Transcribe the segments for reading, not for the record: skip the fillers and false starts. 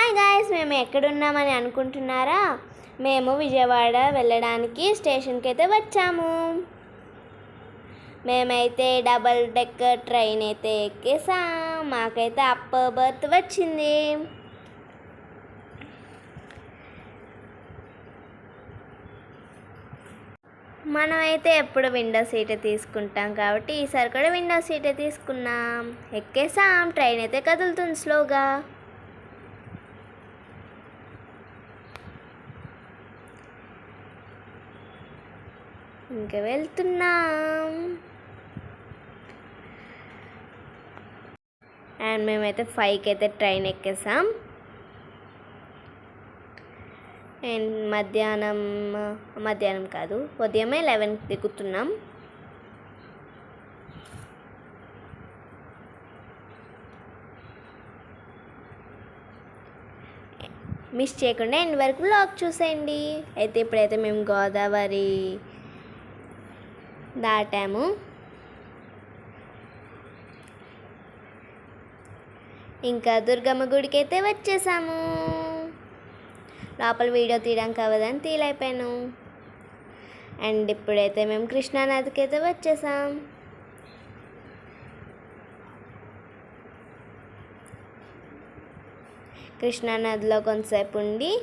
Hi guys, మేము ఎక్కడున్నామని అనుకుంటున్నారా? మేము విజయవాడ వెళ్ళడానికి స్టేషన్కి అయితే వచ్చాము. మేమైతే డబల్ డెక్కర్ ట్రైన్ అయితే ఎక్కేసాం. మాకైతే అప్పర్ బర్త్ వచ్చింది. మనమైతే ఎప్పుడు విండో సీటే తీసుకుంటాం కాబట్టి ఈసారి కూడా విండో సీటే తీసుకున్నాం. ఎక్కేసాం. ట్రైన్ అయితే కదులుతుంది స్లోగా. ఇంకా వెళ్తున్నాం. అండ్ మేమైతే 5కి అయితే ట్రైన్ ఎక్కేసాం. అండ్ మధ్యాహ్నం కాదు, ఉదయమే 11కి దిగుతున్నాం. మిస్ చేయకుండా ఎండ్ వరకు వ్లాగ్ చూసేయండి. అయితే ఇప్పుడైతే మేము గోదావరి దాటాము. ఇంకా దుర్గమ్మ గుడికి అయితే వచ్చేసాము. లోపల వీడియో తీయడానికి అవ్వదని తీయలేకపోయాను. అండ్ ఇప్పుడైతే మేము కృష్ణానదికి అయితే వచ్చేసాం. కృష్ణానదిలో కొంతసేపు ఉండి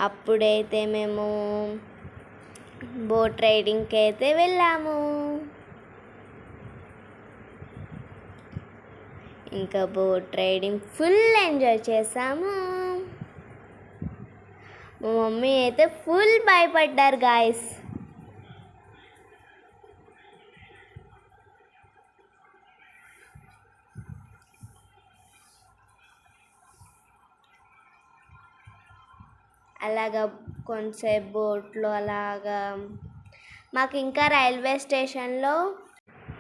అప్పుడైతే మేము బోట్ రైడింగ్కి అయితే వెళ్ళాము. ఇంకా బోట్ రైడింగ్ ఫుల్ ఎంజాయ్ చేసాము. మా మమ్మీ అయితే ఫుల్ భయపడ్డారు గాయస్. అలాగా కొంతసేపు బోట్లో అలాగా మాకు ఇంకా రైల్వే స్టేషన్లో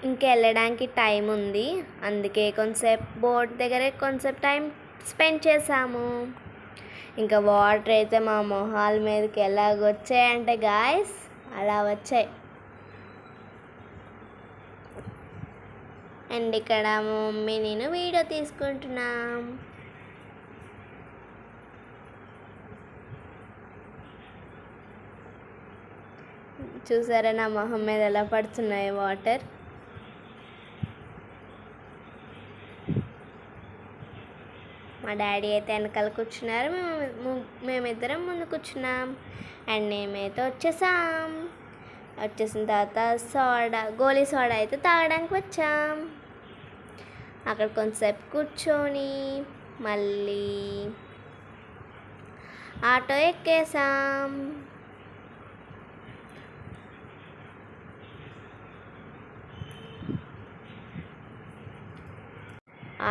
ఇంకా వెళ్ళడానికి టైం ఉంది. అందుకే కొంతసేపు బోట్ దగ్గరే కొంతసేపు టైం స్పెండ్ చేసాము. ఇంకా వాటర్ అయితే మా మొహాల మీదకి ఎలాగొచ్చాయంటే గాయస్, అలా వచ్చాయి. అండ్ ఇక్కడ మా మమ్మీ నేను వీడియో తీసుకుంటున్నాం. చూసారా నా మొహం మీద ఎలా పడుతున్నాయి వాటర్. మా డాడీ అయితే వెనకాల కూర్చున్నారు, మేమిద్దరం ముందు కూర్చున్నాం. అండ్ మేమైతే వచ్చేసిన తర్వాత గోలీ సోడా అయితే తాగడానికి వచ్చాం. అక్కడ కొంతసేపు కూర్చొని మళ్ళీ ఆటో ఎక్కేసాం.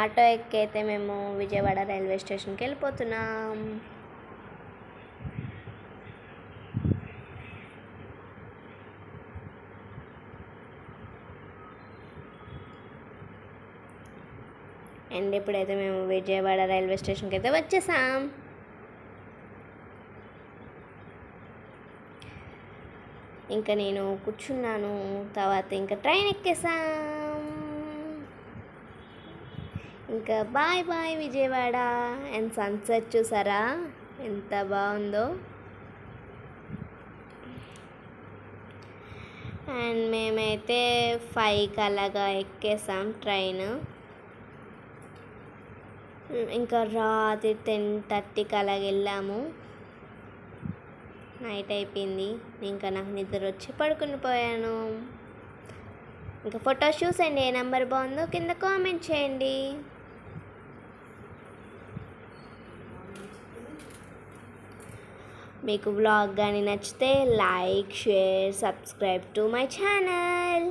ఆటో ఎక్కైతే మేము విజయవాడ రైల్వే స్టేషన్కి వెళ్ళిపోతున్నాం. అండ్ ఇప్పుడైతే మేము విజయవాడ రైల్వే స్టేషన్కి అయితే వచ్చేసాం. ఇంకా నేను కూర్చున్నాను. తర్వాత ఇంకా ట్రైన్ ఎక్కేసాం. ఇంకా bye bye Vijayawada. And sunset చూసారా ఎంత బాగుందో. అండ్ మేమైతే 5కి అలాగా ఎక్కేసాం ట్రైన్. ఇంకా రాత్రి 10:30కి అలాగ వెళ్ళాము. నైట్ అయిపోయింది. ఇంకా నాకు నిద్ర వచ్చి పడుకుని పోయాను. ఇంకా ఫొటోస్ చూసండి, ఏ నెంబర్ బాగుందో కింద కామెంట్ చేయండి. మీకు వ్లాగ్ కానీ నచ్చితే like, share, subscribe to my channel.